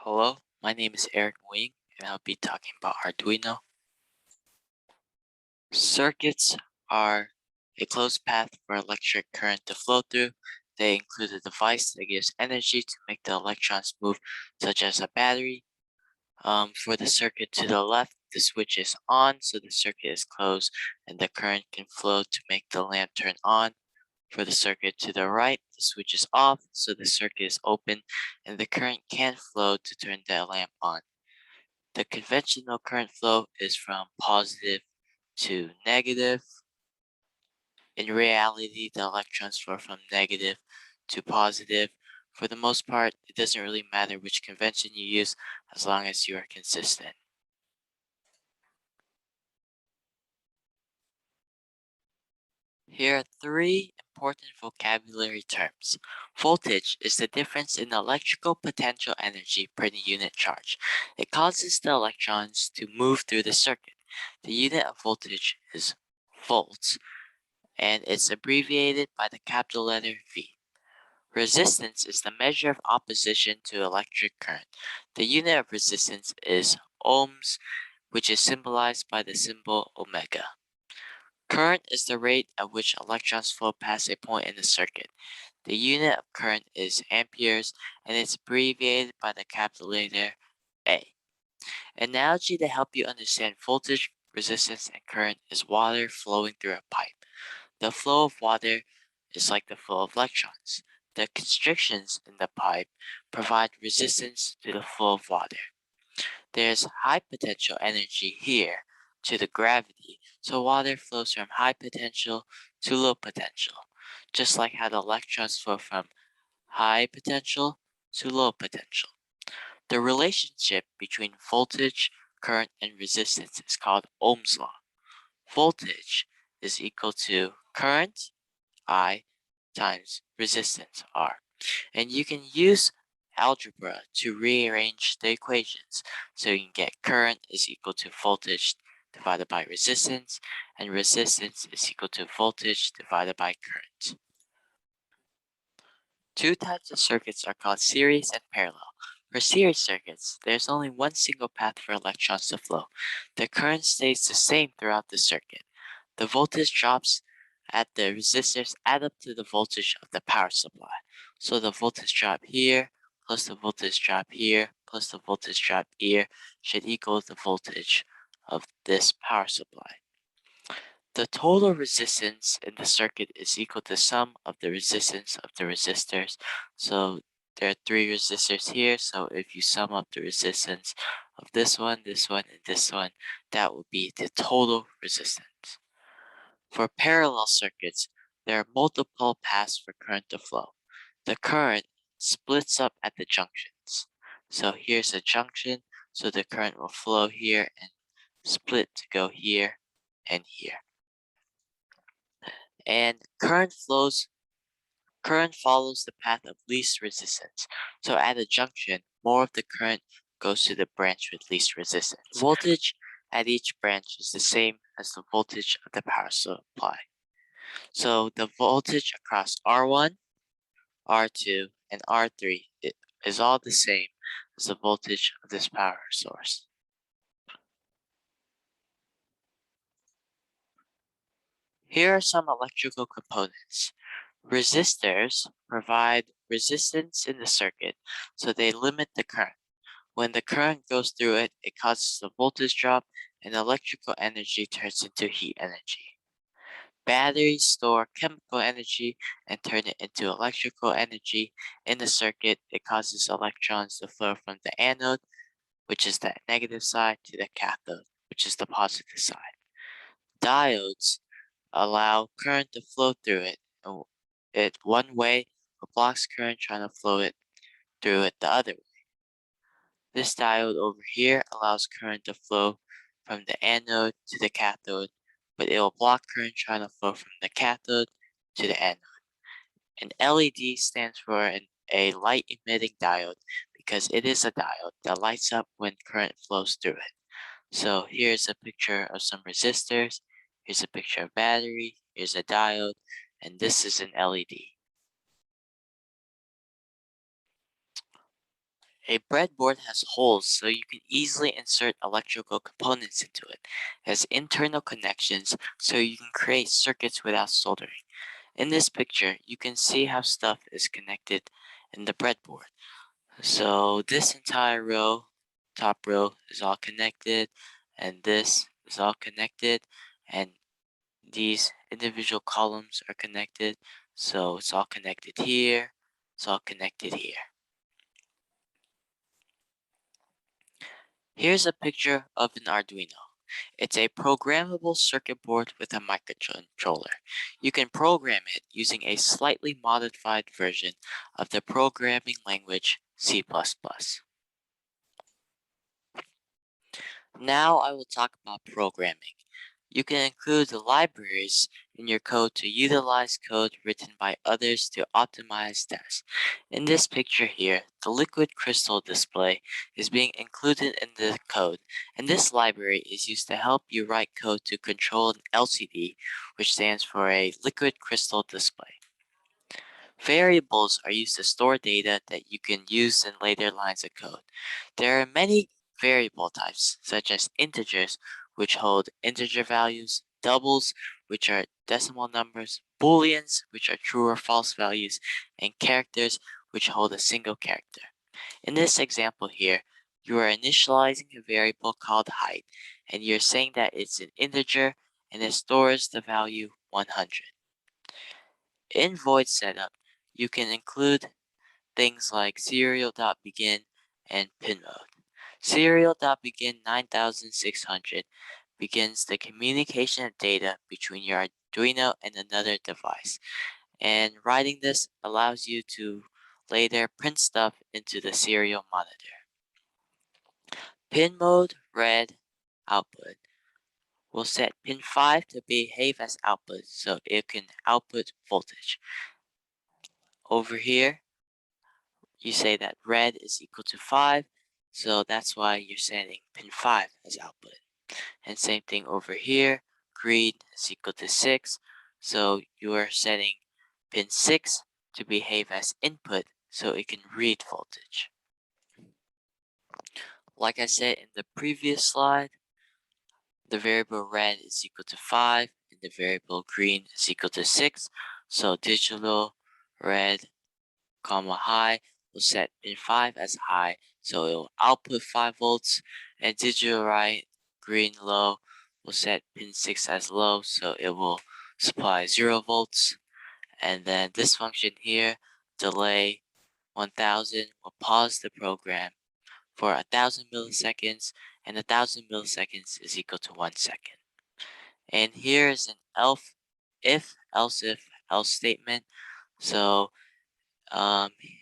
Hello, my name is Eric Wing, and I'll be talking about Arduino. Circuits are a closed path for electric current to flow through. They include a device that gives energy to make the electrons move, such as a battery. For the circuit to the left, the switch is on, so the circuit is closed, and the current can flow to make the lamp turn on. For the circuit to the right, the switch is off, so the circuit is open, and the current can't flow to turn the lamp on. The conventional current flow is from positive to negative. In reality, the electrons flow from negative to positive. For the most part, it doesn't really matter which convention you use as long as you are consistent. Here are three important vocabulary terms. Voltage is the difference in electrical potential energy per unit charge. It causes the electrons to move through the circuit. The unit of voltage is volts, and it's abbreviated by the capital letter V. Resistance is the measure of opposition to electric current. The unit of resistance is ohms, which is symbolized by the symbol omega. Current is the rate at which electrons flow past a point in the circuit. The unit of current is amperes, and it's abbreviated by the capital letter A. Analogy to help you understand voltage, resistance, and current is water flowing through a pipe. The flow of water is like the flow of electrons. The constrictions in the pipe provide resistance to the flow of water. There's high potential energy here to the gravity, so water flows from high potential to low potential, just like how the electrons flow from high potential to low potential. The relationship between voltage, current, and resistance is called Ohm's law. Voltage is equal to current, I, times resistance, R. And you can use algebra to rearrange the equations. So you can get current is equal to voltage divided by resistance, and resistance is equal to voltage divided by current. Two types of circuits are called series and parallel. For series circuits, there's only one single path for electrons to flow. The current stays the same throughout the circuit. The voltage drops at the resistors add up to the voltage of the power supply. So the voltage drop here plus the voltage drop here plus the voltage drop here should equal the voltage of this power supply. The total resistance in the circuit is equal to the sum of the resistance of the resistors. So there are three resistors here, so if you sum up the resistance of this one, and this one, that would be the total resistance. For parallel circuits, there are multiple paths for current to flow. The current splits up at the junctions. So here's a junction, so the current will flow here and split to go here and here. And current follows the path of least resistance. So at a junction, more of the current goes to the branch with least resistance. Voltage at each branch is the same as the voltage of the power supply. So the voltage across R1, R2, and R3 is all the same as the voltage of this power source. Here are some electrical components. Resistors provide resistance in the circuit, so they limit the current. When the current goes through it, it causes a voltage drop, and electrical energy turns into heat energy. Batteries store chemical energy and turn it into electrical energy. In the circuit, it causes electrons to flow from the anode, which is the negative side, to the cathode, which is the positive side. Diodes allow current to flow through it one way, but blocks current trying to flow it through it the other way. This diode over here allows current to flow from the anode to the cathode, but it will block current trying to flow from the cathode to the anode. An LED stands for a light emitting diode because it is a diode that lights up when current flows through it. So here's a picture of some resistors, here's a picture of battery, here's a diode, and this is an LED. A breadboard has holes so you can easily insert electrical components into it. It has internal connections so you can create circuits without soldering. In this picture, you can see how stuff is connected in the breadboard. So this entire row, top row, is all connected, and this is all connected, and these individual columns are connected. So it's all connected here, it's all connected here. Here's a picture of an Arduino. It's a programmable circuit board with a microcontroller. You can program it using a slightly modified version of the programming language C++. Now I will talk about programming. You can include the libraries in your code to utilize code written by others to optimize tasks. In this picture here, the liquid crystal display is being included in the code, and this library is used to help you write code to control an LCD, which stands for a liquid crystal display. Variables are used to store data that you can use in later lines of code. There are many variable types, such as integers, which hold integer values, doubles, which are decimal numbers, booleans, which are true or false values, and characters, which hold a single character. In this example here, you are initializing a variable called height, and you're saying that it's an integer and it stores the value 100. In void setup, you can include things like Serial.begin and pinMode. Serial.begin 9600 begins the communication of data between your Arduino and another device, and writing this allows you to later print stuff into the serial monitor. pinMode read output will set pin 5 to behave as output so it can output voltage. Over here, you say that red is equal to 5, so that's why you're setting pin 5 as output. And same thing over here, green is equal to 6, so you are setting pin 6 to behave as input so it can read voltage. Like I said in the previous slide, the variable red is equal to 5 and the variable green is equal to 6, so digital red comma high will set pin 5 as high, so it will output 5 volts, and digitalWrite green low will set pin 6 as low, so it will supply 0 volts. And then this function here, delay 1000, will pause the program for 1000 milliseconds, and 1000 milliseconds is equal to 1 second. And here is an if, else if, else statement. So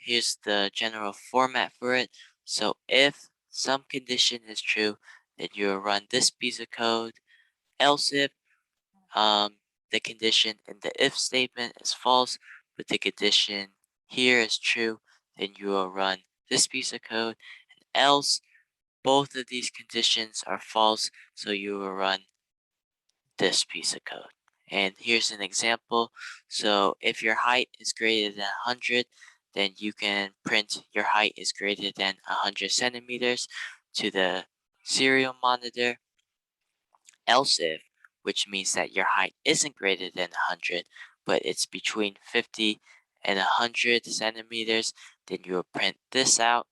here's the general format for it. So if some condition is true, then you'll run this piece of code. Else if the condition in the if statement is false, but the condition here is true, then you will run this piece of code. And else both of these conditions are false, so you will run this piece of code. And here's an example. So if your height is greater than 100, then you can print your height is greater than 100 centimeters to the serial monitor. Else if, which means that your height isn't greater than 100, but it's between 50 and 100 centimeters, then you will print this out.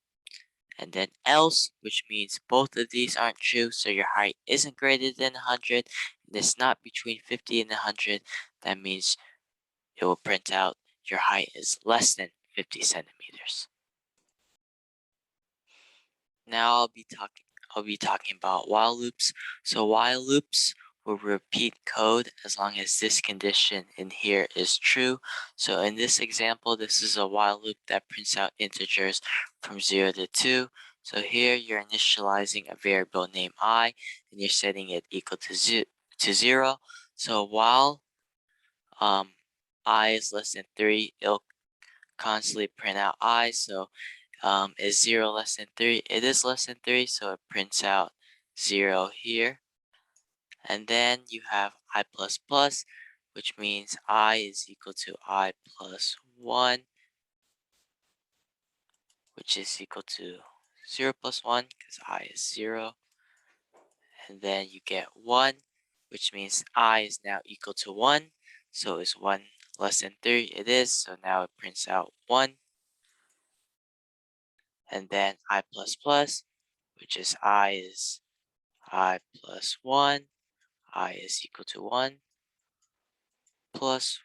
And then else, which means both of these aren't true, so your height isn't greater than 100, and it's not between 50 and 100, that means it will print out your height is less than 50 centimeters. Now I'll be talking about while loops. So while loops will repeat code as long as this condition in here is true. So in this example, this is a while loop that prints out integers from 0 to 2. So here you're initializing a variable named I, and you're setting it equal to 0. So while I is less than 3, it'll constantly print out I. So is 0 less than 3? It is less than 3, so it prints out 0 here. And then you have I++, which means I is equal to I plus 1, which is equal to 0 plus 1 because I is 0. And then you get 1, which means I is now equal to 1. So is 1 less than 3? It is. So now it prints out 1. And then I plus plus, which is I plus 1. I is equal to 1 plus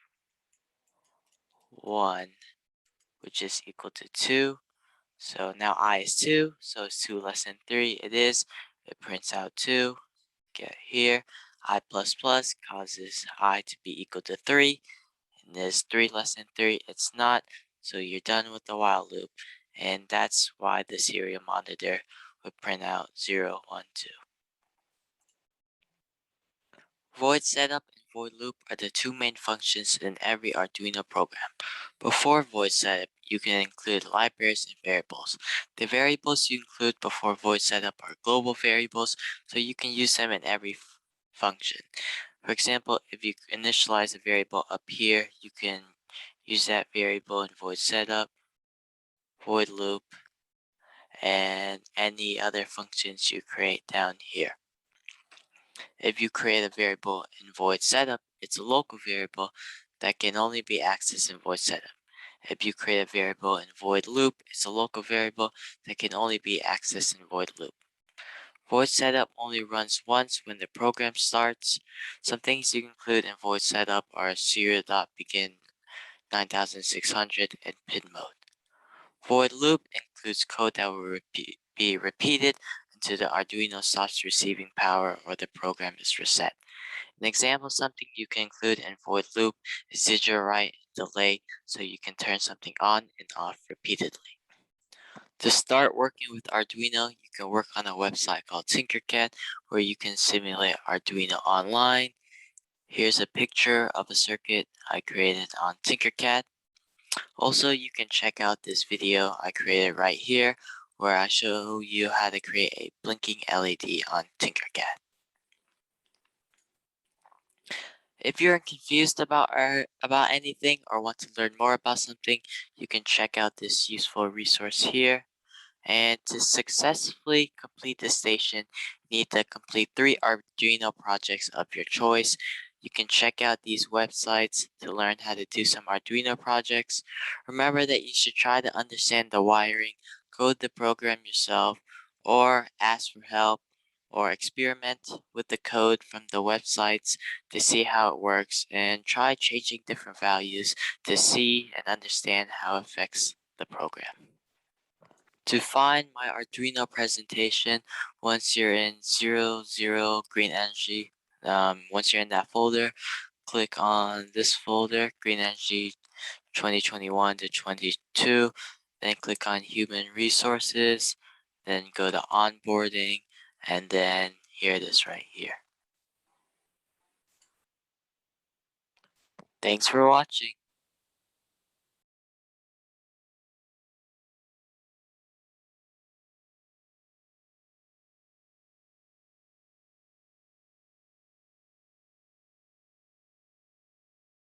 1, which is equal to 2. So now I is 2, so it's 2 less than 3. It is. It prints out 2. Get here. I plus plus causes I to be equal to 3. And is 3 less than 3? It's not. So you're done with the while loop. And that's why the serial monitor would print out 0, 1, 2. Void setup and void loop are the two main functions in every Arduino program. Before void setup, you can include libraries and variables. The variables you include before void setup are global variables, so you can use them in every function. For example, if you initialize a variable up here, you can use that variable in void setup, void loop, and any other functions you create down here. If you create a variable in void setup, it's a local variable that can only be accessed in void setup. If you create a variable in void loop, it's a local variable that can only be accessed in void loop. Void setup only runs once when the program starts. Some things you can include in void setup are Serial.begin 9600 and pinMode. Void loop includes code that will be repeated until the Arduino stops receiving power or the program is reset. An example of something you can include in void loop is digitalWrite and delay, so you can turn something on and off repeatedly. To start working with Arduino, you can work on a website called Tinkercad where you can simulate Arduino online. Here's a picture of a circuit I created on Tinkercad. Also, you can check out this video I created right here where I show you how to create a blinking LED on Tinkercad. If you're confused about anything or want to learn more about something, you can check out this useful resource here. And to successfully complete this station, you need to complete 3 Arduino projects of your choice. You can check out these websites to learn how to do some Arduino projects. Remember that you should try to understand the wiring, code the program yourself, or ask for help, or experiment with the code from the websites to see how it works, and try changing different values to see and understand how it affects the program. To find my Arduino presentation, once you're in 00 green energy, once you're in that folder, click on this folder, green energy 2021 to 22, then click on human resources, then go to onboarding, and then here it is right here. Thanks for watching.